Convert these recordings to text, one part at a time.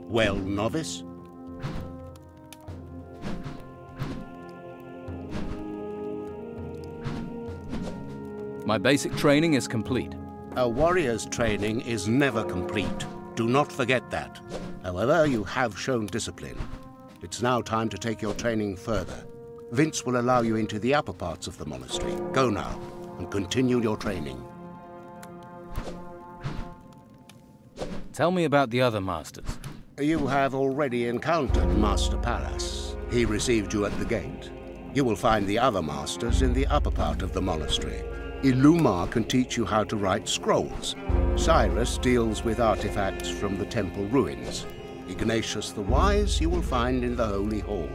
Well, novice? My basic training is complete. A warrior's training is never complete. Do not forget that. However, you have shown discipline. It's now time to take your training further. Vince will allow you into the upper parts of the monastery. Go now, and continue your training. Tell me about the other masters. You have already encountered Master Paras. He received you at the gate. You will find the other masters in the upper part of the monastery. Illumar can teach you how to write scrolls. Cyrus deals with artifacts from the temple ruins. Ignatius the Wise you will find in the Holy Hall.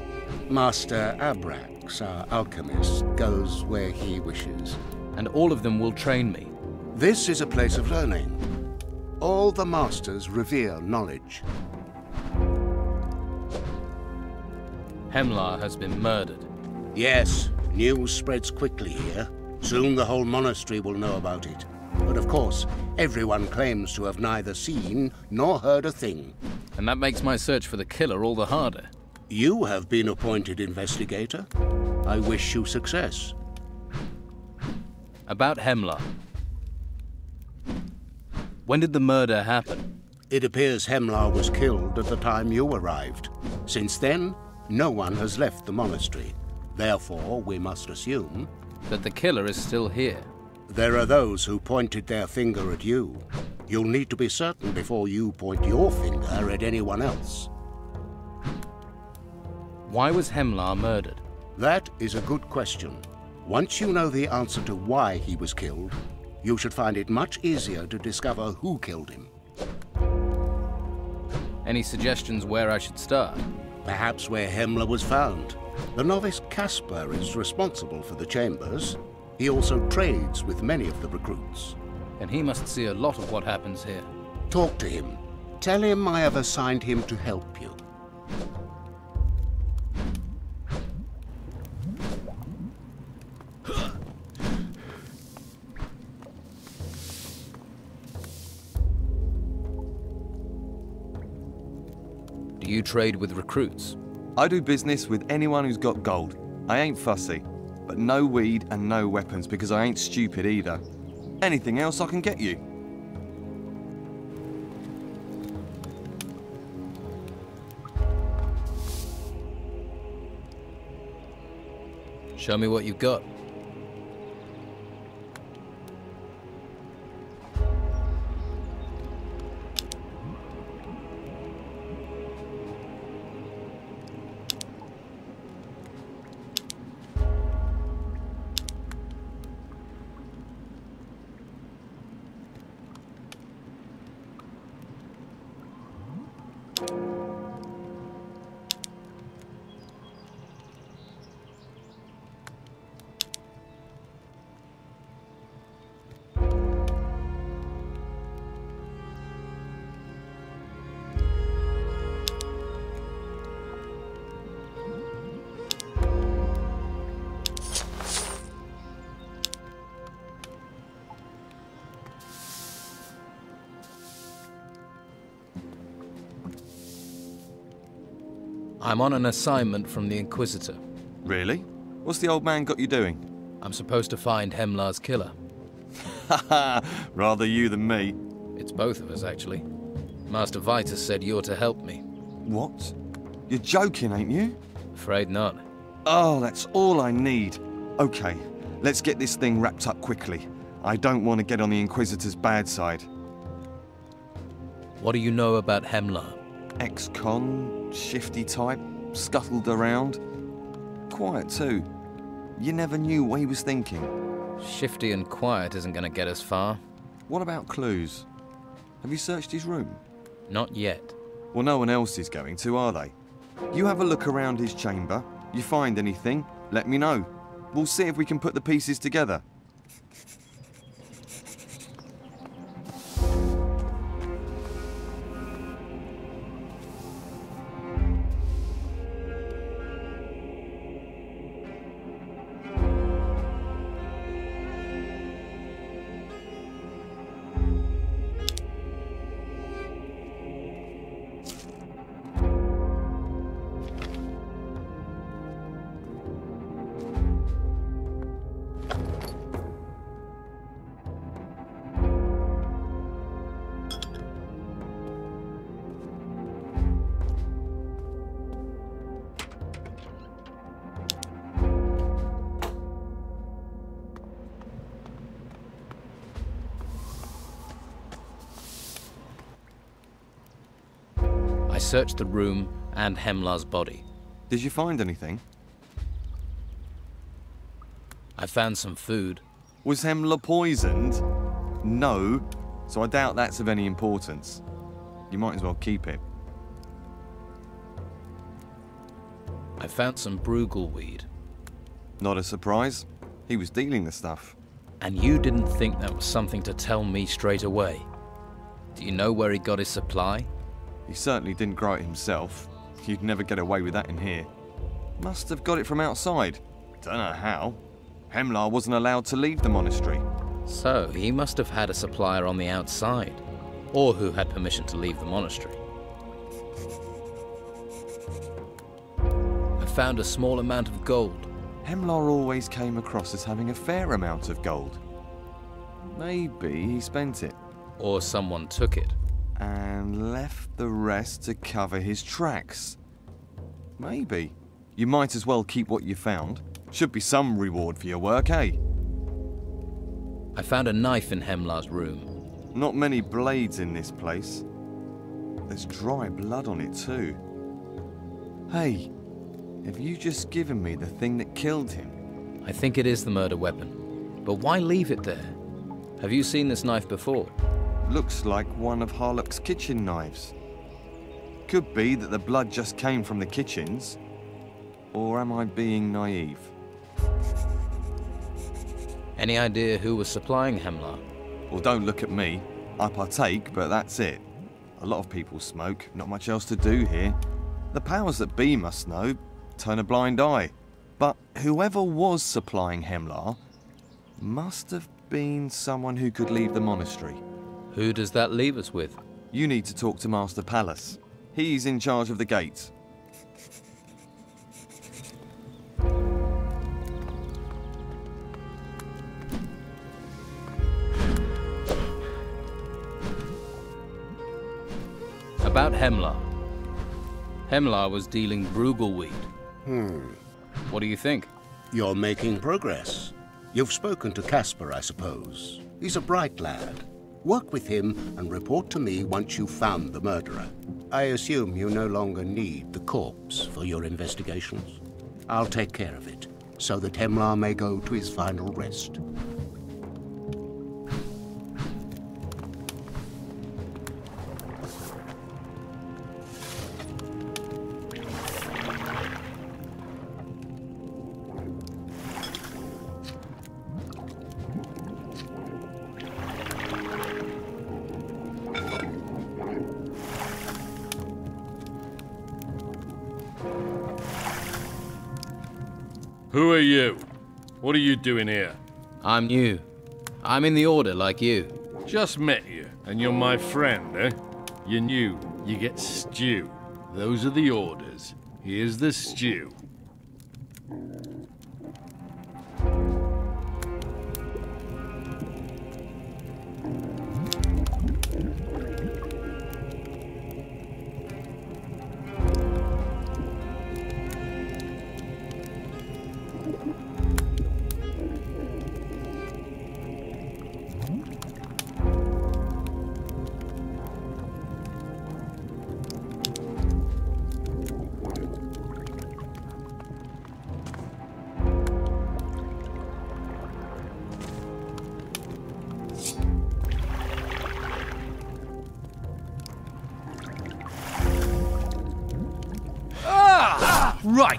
Master Abrax, our alchemist, goes where he wishes. And all of them will train me. This is a place of learning. All the masters revere knowledge. Hemlar has been murdered. Yes, news spreads quickly here. Soon the whole monastery will know about it. But of course, everyone claims to have neither seen nor heard a thing. And that makes my search for the killer all the harder. You have been appointed investigator. I wish you success. About Hemlar. When did the murder happen? It appears Hemlar was killed at the time you arrived. Since then, no one has left the monastery. Therefore, we must assume that the killer is still here. There are those who pointed their finger at you. You'll need to be certain before you point your finger at anyone else. Why was Hemlar murdered? That is a good question. Once you know the answer to why he was killed, you should find it much easier to discover who killed him. Any suggestions where I should start? Perhaps where Hemlar was found. The novice Caspar is responsible for the chambers. He also trades with many of the recruits. And he must see a lot of what happens here. Talk to him. Tell him I have assigned him to help you. Do you trade with recruits? I do business with anyone who's got gold. I ain't fussy, but no weed and no weapons because I ain't stupid either. Anything else I can get you. Show me what you've got. I'm on an assignment from the Inquisitor. Really? What's the old man got you doing? I'm supposed to find Hemlar's killer. Haha, rather you than me. It's both of us, actually. Master Vitus said you're to help me. What? You're joking, ain't you? Afraid not. Oh, that's all I need. Okay, let's get this thing wrapped up quickly. I don't want to get on the Inquisitor's bad side. What do you know about Hemlar? Ex-con, shifty type, scuttled around. Quiet too. You never knew what he was thinking. Shifty and quiet isn't going to get us far. What about clues? Have you searched his room? Not yet. Well, no one else is going to, are they? You have a look around his chamber. You find anything, let me know. We'll see if we can put the pieces together. searched the room and Hemlar's body. Did you find anything? I found some food. Was Hemlar poisoned? No, so I doubt that's of any importance. You might as well keep it. I found some bruggelweed. Not a surprise. He was dealing the stuff. And you didn't think that was something to tell me straight away? Do you know where he got his supply? He certainly didn't grow it himself. You'd never get away with that in here. Must have got it from outside. Don't know how. Hemlar wasn't allowed to leave the monastery. So, he must have had a supplier on the outside, or who had permission to leave the monastery. I found a small amount of gold. Hemlar always came across as having a fair amount of gold. Maybe he spent it. Or someone took it. And left the rest to cover his tracks. Maybe. You might as well keep what you found. Should be some reward for your work, eh? I found a knife in Hemlar's room. Not many blades in this place. There's dry blood on it too. Hey, have you just given me the thing that killed him? I think it is the murder weapon. But why leave it there? Have you seen this knife before? Looks like one of Harlok's kitchen knives. Could be that the blood just came from the kitchens. Or am I being naive? Any idea who was supplying Hemlar? Well, don't look at me. I partake, but that's it. A lot of people smoke, not much else to do here. The powers that be must know, turn a blind eye. But whoever was supplying Hemlar must have been someone who could leave the monastery. Who does that leave us with? You need to talk to Master Palace. He's in charge of the gates. About Hemlar. Hemlar was dealing bruggelweed. What do you think? You're making progress. You've spoken to Casper, I suppose. He's a bright lad. Work with him and report to me once you've found the murderer. I assume you no longer need the corpse for your investigations. I'll take care of it, so that Hemlar may go to his final rest. Who are you? What are you doing here? I'm new. I'm in the Order like you. Just met you, and you're my friend, eh? You're new, you get stew. Those are the orders. Here's the stew. Right!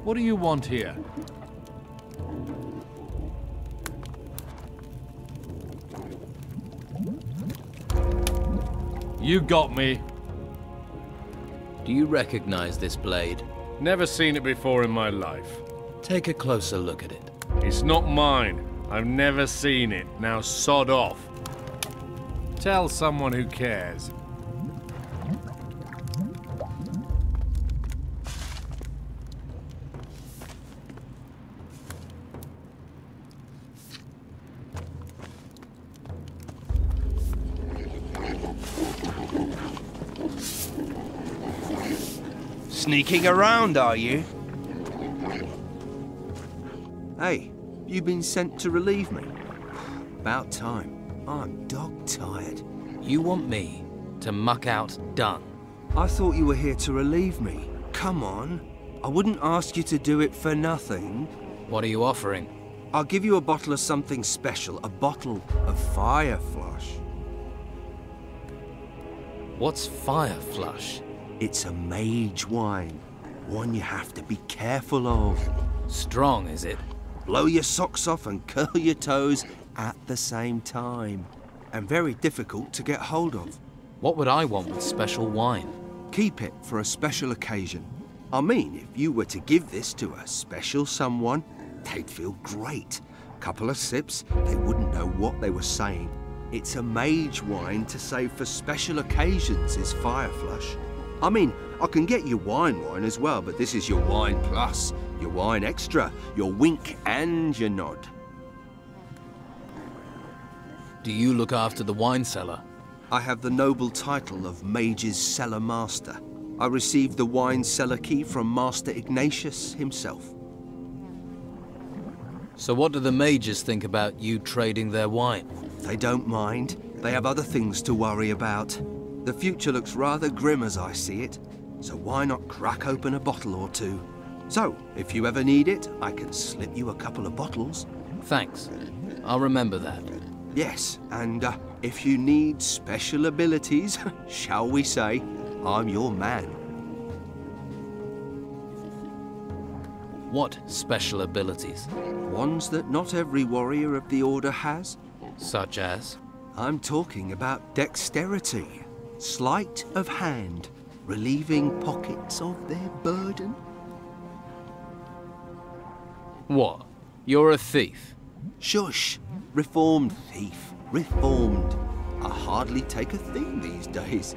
What do you want here? You got me. Do you recognize this blade? Never seen it before in my life. Take a closer look at it. It's not mine. I've never seen it. Now sod off. Tell someone who cares. Sneaking around, are you? Hey, you've been sent to relieve me. About time. I'm dog-tired. You want me to muck out done? I thought you were here to relieve me. Come on. I wouldn't ask you to do it for nothing. What are you offering? I'll give you a bottle of something special. A bottle of fire flush. What's fire flush? It's a mage wine. One you have to be careful of. Strong, is it? Blow your socks off and curl your toes at the same time. And very difficult to get hold of. What would I want with special wine? Keep it for a special occasion. I mean, if you were to give this to a special someone, they'd feel great. Couple of sips, they wouldn't know what they were saying. It's a mage wine to save for special occasions, is Fire Flush. I mean, I can get you wine as well, but this is your wine plus, your wine extra, your wink and your nod. Do you look after the wine cellar? I have the noble title of Mage's Cellar Master. I received the wine cellar key from Master Ignatius himself. So what do the mages think about you trading their wine? They don't mind. They have other things to worry about. The future looks rather grim as I see it, so why not crack open a bottle or two? So, if you ever need it, I can slip you a couple of bottles. Thanks. I'll remember that. Yes, and if you need special abilities, shall we say, I'm your man. What special abilities? Ones that not every warrior of the Order has. Such as? I'm talking about dexterity, sleight of hand, relieving pockets of their burden. What? You're a thief? Shush! Reformed thief. Reformed. I hardly take a thing these days.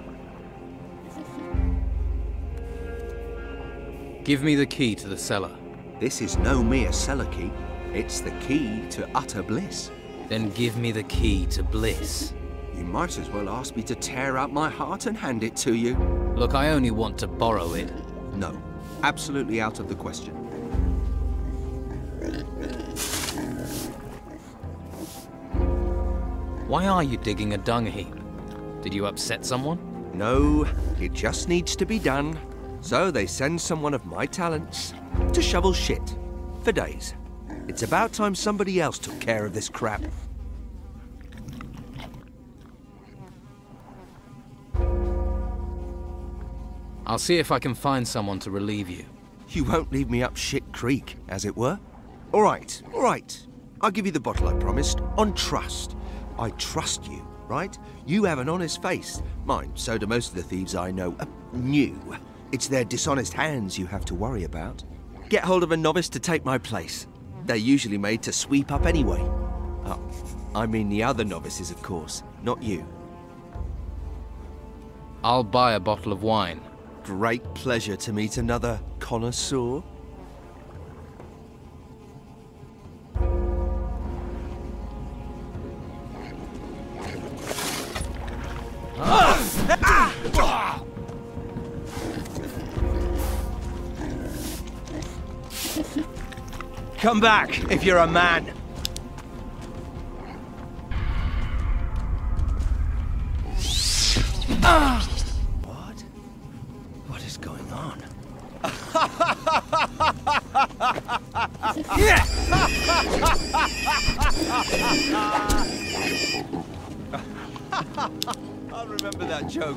Give me the key to the cellar. This is no mere cellar key. It's the key to utter bliss. Then give me the key to bliss. You might as well ask me to tear out my heart and hand it to you. Look, I only want to borrow it. No. Absolutely out of the question. Why are you digging a dung heap? Did you upset someone? No, it just needs to be done. So they send someone of my talents to shovel shit for days. It's about time somebody else took care of this crap. I'll see if I can find someone to relieve you. You won't leave me up shit creek, as it were? All right. I'll give you the bottle I promised, on trust. I trust you, right? You have an honest face. Mine, so do most of the thieves I know. New. It's their dishonest hands you have to worry about. Get hold of a novice to take my place. They're usually made to sweep up anyway. Oh, I mean the other novices, of course, not you. I'll buy a bottle of wine. Great pleasure to meet another connoisseur. Come back, if you're a man. What? What is going on? I remember that joke.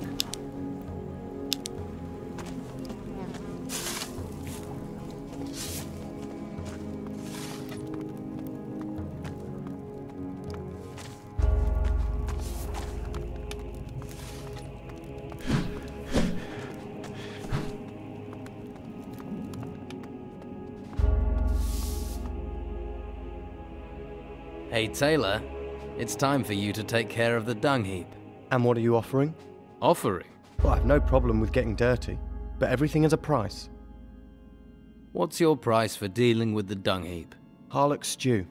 Hey Taylor, it's time for you to take care of the dung heap. And what are you offering? Offering? Well, I've no problem with getting dirty, but everything has a price. What's your price for dealing with the dung heap? Harlok stew.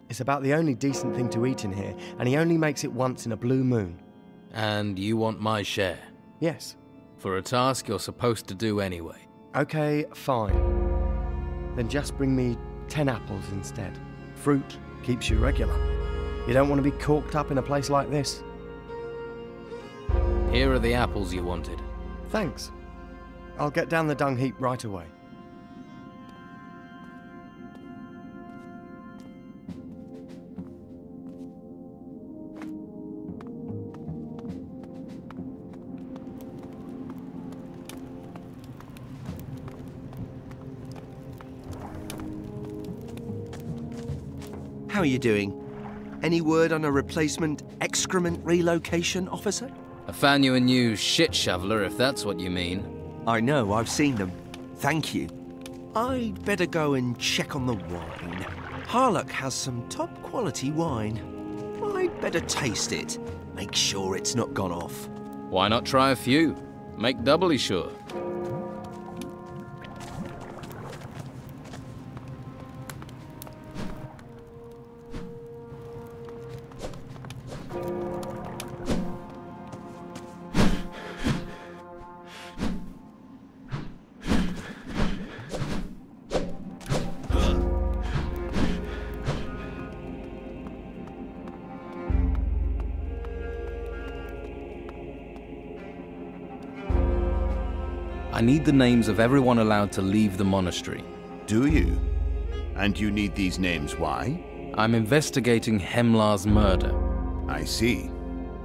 It's about the only decent thing to eat in here, and he only makes it once in a blue moon. And you want my share? Yes. For a task you're supposed to do anyway. Okay, fine. Then just bring me 10 apples instead. Fruit keeps you regular. You don't want to be corked up in a place like this. Here are the apples you wanted. Thanks. I'll get down the dung heap right away. How are you doing? Any word on a replacement excrement relocation officer? I found you a new shit shoveler, if that's what you mean. I know, I've seen them. Thank you. I'd better go and check on the wine. Harlok has some top quality wine. I'd better taste it. Make sure it's not gone off. Why not try a few? Make doubly sure. I need the names of everyone allowed to leave the monastery. Do you? And you need these names, why? I'm investigating Hemlar's murder. I see.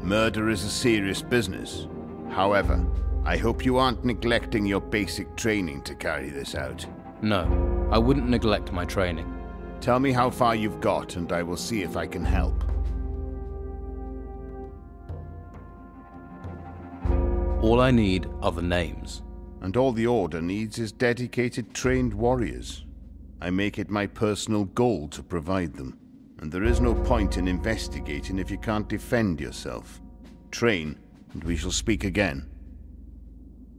Murder is a serious business. However, I hope you aren't neglecting your basic training to carry this out. No, I wouldn't neglect my training. Tell me how far you've got, and I will see if I can help. All I need are the names. And all the Order needs is dedicated, trained warriors. I make it my personal goal to provide them. And there is no point in investigating if you can't defend yourself. Train, and we shall speak again.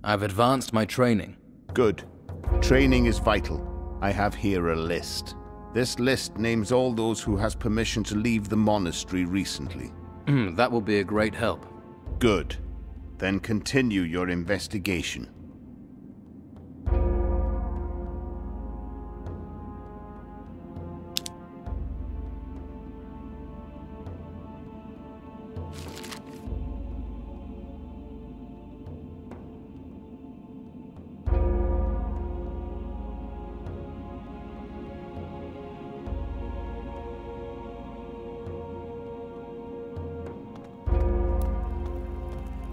I've advanced my training. Good. Training is vital. I have here a list. This list names all those who has permission to leave the monastery recently. That will be a great help. Good. Then continue your investigation.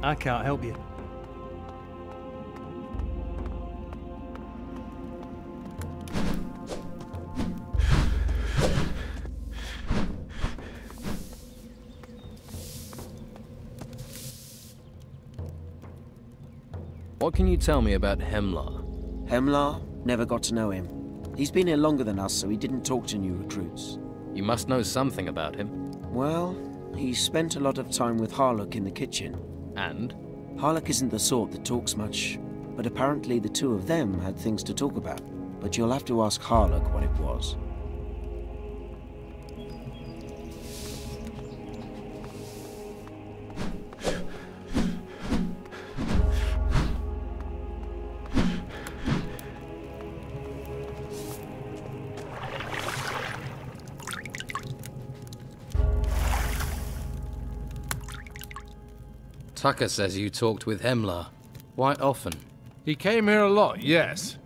I can't help you. What can you tell me about Hemlar? Hemlar? Never got to know him. He's been here longer than us, so he didn't talk to new recruits. You must know something about him. Well, he spent a lot of time with Harlok in the kitchen. And? Harlok isn't the sort that talks much, but apparently the two of them had things to talk about. But you'll have to ask Harlok what it was. Tucker says you talked with Hemlar. Quite often. He came here a lot, yes.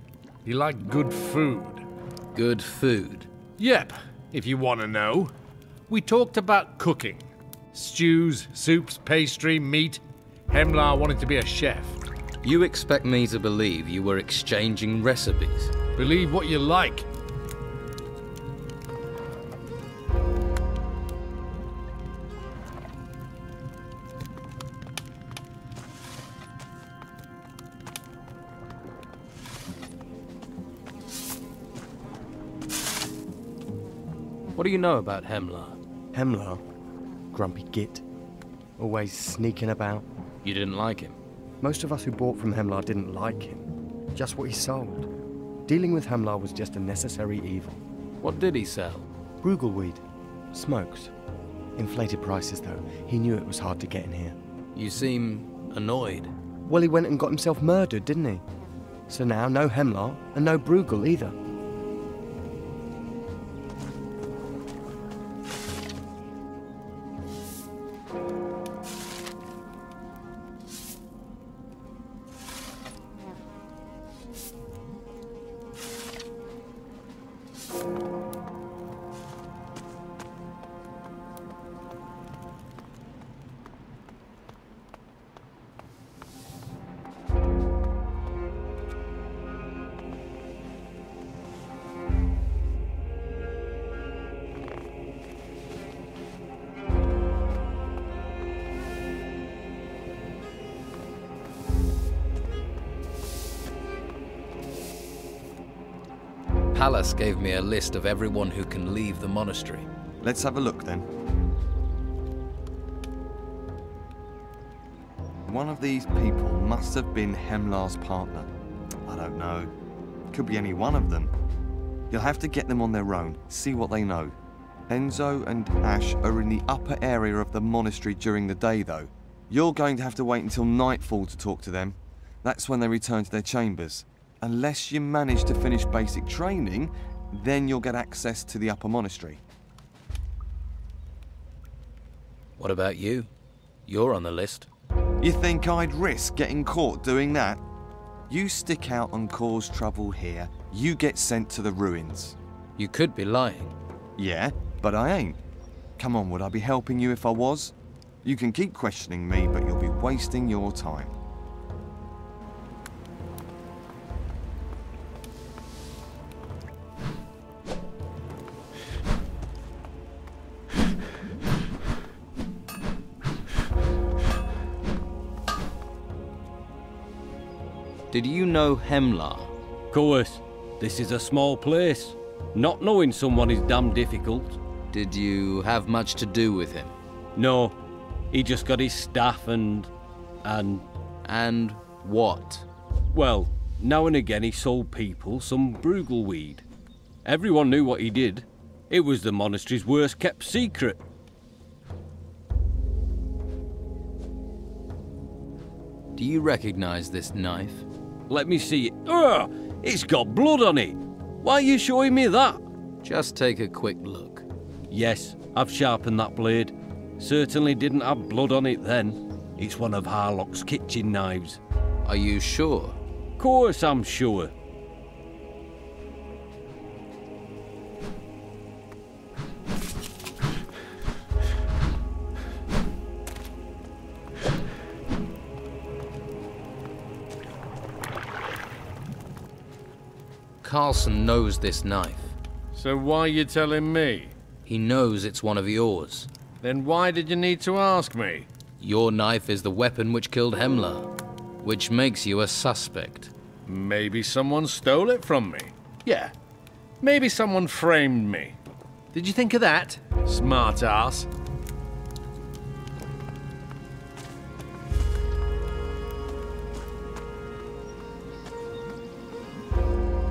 He liked good food. Good food? Yep, if you want to know. We talked about cooking. Stews, soups, pastry, meat. Hemlar wanted to be a chef. You expect me to believe you were exchanging recipes? Believe what you like. What do you know about Hemlar? Hemlar? Grumpy git. Always sneaking about. You didn't like him? Most of us who bought from Hemlar didn't like him. Just what he sold. Dealing with Hemlar was just a necessary evil. What did he sell? Brugelweed. Smokes. Inflated prices, though. He knew it was hard to get in here. You seem annoyed. Well, he went and got himself murdered, didn't he? So now, no Hemlar, and no Bruegel either. Pallas gave me a list of everyone who can leave the monastery. Let's have a look then. One of these people must have been Hemlar's partner. I don't know. Could be any one of them. You'll have to get them on their own, see what they know. Enzo and Ash are in the upper area of the monastery during the day though. You're going to have to wait until nightfall to talk to them. That's when they return to their chambers. Unless you manage to finish basic training, then you'll get access to the upper monastery. What about you? You're on the list. You think I'd risk getting caught doing that? You stick out and cause trouble here, you get sent to the ruins. You could be lying. Yeah, but I ain't. Come on, would I be helping you if I was? You can keep questioning me, but you'll be wasting your time. Did you know Hemlar? Course, this is a small place. Not knowing someone is damn difficult. Did you have much to do with him? No, he just got his staff and... And what? Well, now and again he sold people some Brugelweed. Everyone knew what he did. It was the monastery's worst kept secret. Do you recognize this knife? Let me see it. Ugh! It's got blood on it. Why are you showing me that? Just take a quick look. Yes, I've sharpened that blade. Certainly didn't have blood on it then. It's one of Harlok's kitchen knives. Are you sure? Course I'm sure. Carlson knows this knife. So why are you telling me? He knows it's one of yours. Then why did you need to ask me? Your knife is the weapon which killed Hemlar, which makes you a suspect. Maybe someone stole it from me. Yeah, maybe someone framed me. Did you think of that, smart ass?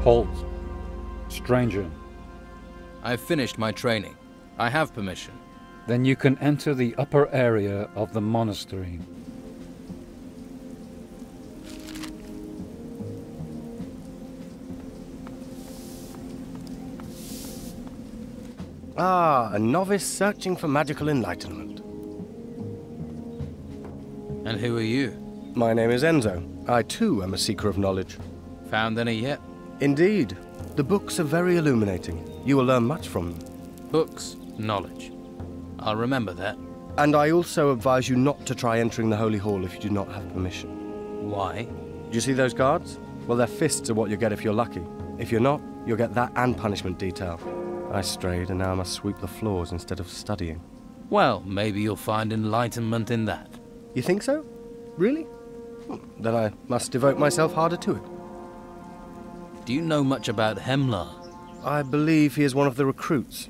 Halt. Stranger. I've finished my training. I have permission. Then you can enter the upper area of the monastery. Ah, a novice searching for magical enlightenment. And who are you? My name is Enzo. I too am a seeker of knowledge. Found any yet? Indeed. The books are very illuminating. You will learn much from them. Books, knowledge. I'll remember that. And I also advise you not to try entering the Holy Hall if you do not have permission. Why? Do you see those guards? Well, their fists are what you get if you're lucky. If you're not, you'll get that and punishment detail. I strayed, and now I must sweep the floors instead of studying. Well, maybe you'll find enlightenment in that. You think so? Really? Then I must devote myself harder to it. Do you know much about Hemlar? I believe he is one of the recruits.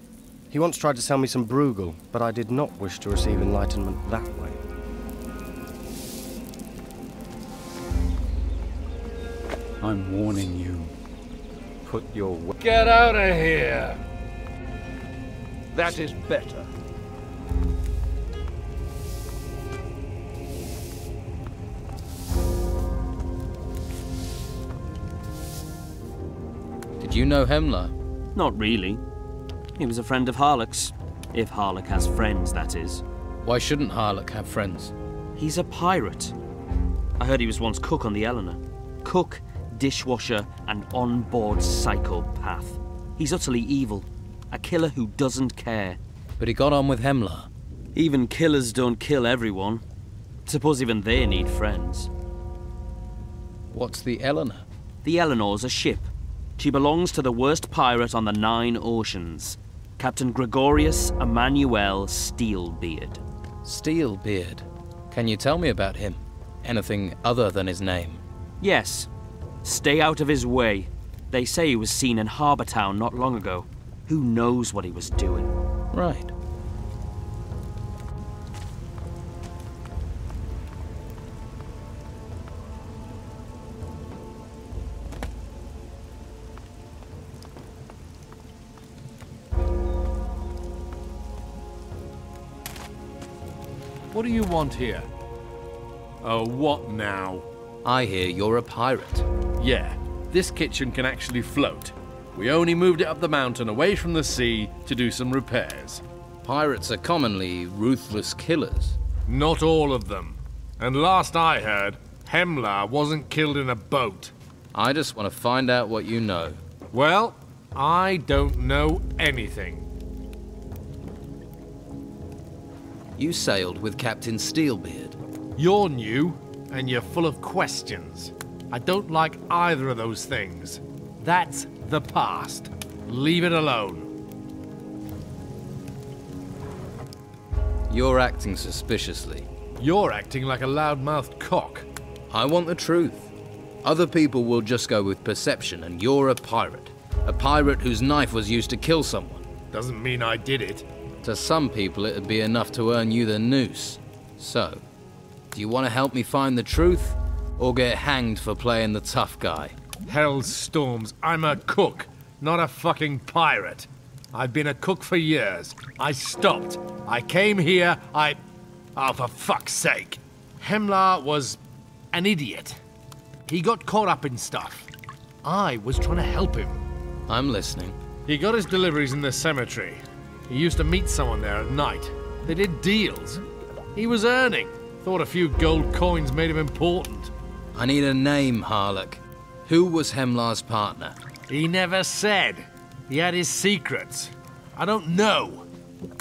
He once tried to sell me some Bruegel, but I did not wish to receive enlightenment that way. I'm warning you. Put your... Get out of here! That is better. Did you know Hemlar? Not really. He was a friend of Harlok's. If Harlok has friends, that is. Why shouldn't Harlok have friends? He's a pirate. I heard he was once cook on the Eleanor. Cook, dishwasher, and on-board psychopath. He's utterly evil. A killer who doesn't care. But he got on with Hemlar. Even killers don't kill everyone. Suppose even they need friends. What's the Eleanor? The Eleanor's a ship. She belongs to the worst pirate on the 9 oceans. Captain Gregorius Emmanuel Steelbeard. Steelbeard? Can you tell me about him? Anything other than his name? Yes. Stay out of his way. They say he was seen in Harbour Town not long ago. Who knows what he was doing? Right. What do you want here? Oh, what now? I hear you're a pirate. Yeah, this kitchen can actually float. We only moved it up the mountain away from the sea to do some repairs. Pirates are commonly ruthless killers. Not all of them. And last I heard, Hemlar wasn't killed in a boat. I just want to find out what you know. Well, I don't know anything. You sailed with Captain Steelbeard. You're new, and you're full of questions. I don't like either of those things. That's the past. Leave it alone. You're acting suspiciously. You're acting like a loud-mouthed cock. I want the truth. Other people will just go with perception, and you're a pirate. A pirate whose knife was used to kill someone. Doesn't mean I did it. To some people, it'd be enough to earn you the noose. So, do you want to help me find the truth, or get hanged for playing the tough guy? Hell's storms, I'm a cook, not a fucking pirate. I've been a cook for years. I stopped. I came here, Oh, for fuck's sake. Hemlar was an idiot. He got caught up in stuff. I was trying to help him. I'm listening. He got his deliveries in the cemetery. He used to meet someone there at night. They did deals. He was earning. Thought a few gold coins made him important. I need a name, Harlok. Who was Hemlar's partner? He never said. He had his secrets. I don't know.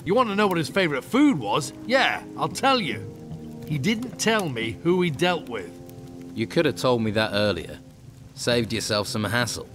You want to know what his favorite food was? Yeah, I'll tell you. He didn't tell me who he dealt with. You could have told me that earlier. Saved yourself some hassle.